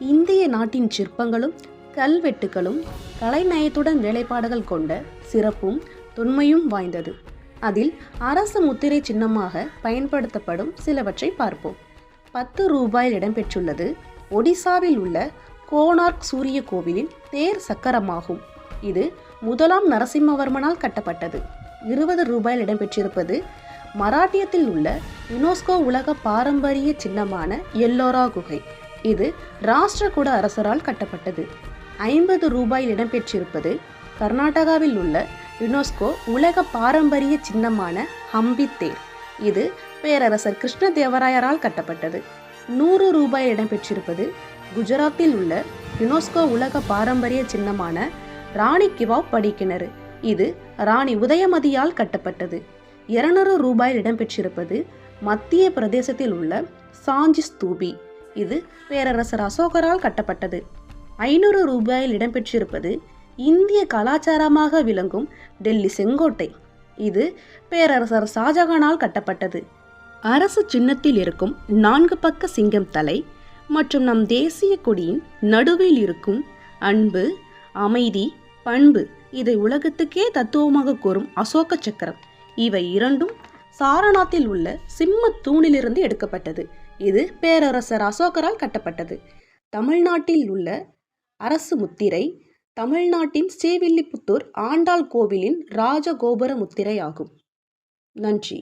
இந்திய நாட்டின் சிற்பங்களும் கல்வெட்டுகளும் கலைநயத்துடன் வேலைப்பாடுகள் கொண்ட சிறப்பும் தொன்மையும் வாய்ந்தது. அதில் அரசு முத்திரை சின்னமாக பயன்படுத்தப்படும் சிலவற்றை பார்ப்போம். 10 ரூபாயில் இடம்பெற்றுள்ளது ஒடிசாவில் உள்ள கோனார்க் சூரிய கோவிலின் தேர் சக்கரமாகும். இது முதலாம் நரசிம்மவர்மனால் கட்டப்பட்டது. 20 ரூபாயில் இடம்பெற்றிருப்பது மராட்டியத்தில் உள்ள யுனெஸ்கோ உலக பாரம்பரிய சின்னமான எல்லோரா குகை. இது ராஷ்டிரகூட அரசரால் கட்டப்பட்டது. 50 ரூபாயில் இடம்பெற்றிருப்பது கர்நாடகாவில் உள்ள யுனெஸ்கோ உலக பாரம்பரிய சின்னமான ஹம்பி தேர். இது பேரரசர் கிருஷ்ணதேவராயரால் கட்டப்பட்டது. 100 ரூபாயில் இடம்பெற்றிருப்பது குஜராத்தில் உள்ள யுனெஸ்கோ உலக பாரம்பரிய சின்னமான ராணி கிவாவ் படிக்கிணறு. இது ராணி உதயமதியால் கட்டப்பட்டது. 200 ரூபாயில் இடம்பெற்றிருப்பது மத்திய பிரதேசத்தில் உள்ள சாஞ்சி ஸ்தூபி. இது பேரரசர் அசோகரால் கட்டப்பட்டது. 500 ரூபாயில் இடம்பெற்றிருப்பது இந்திய கலாச்சாரமாக விளங்கும் டெல்லி செங்கோட்டை. இது பேரரசர் ஷாஜகானால் கட்டப்பட்டது. அரசு சின்னத்தில் இருக்கும் 4 பக்க சிங்கம் தலை மற்றும் நம் தேசிய கொடியின் நடுவில் இருக்கும் அன்பு, அமைதி, பண்பு இதை உலகத்துக்கே தத்துவமாக கூறும் அசோக சக்கரம். இவை இரண்டும் சாரநாத்தில் உள்ள சிம்ம தூணிலிருந்து எடுக்கப்பட்டது. இது பேரரசர் அசோகரால் கட்டப்பட்டது. தமிழ்நாட்டில் உள்ள அரசு முத்திரை தமிழ்நாட்டின் ஸ்ரீவில்லிபுத்தூர் ஆண்டாள் கோவிலின் ராஜகோபுர முத்திரை ஆகும். நன்றி.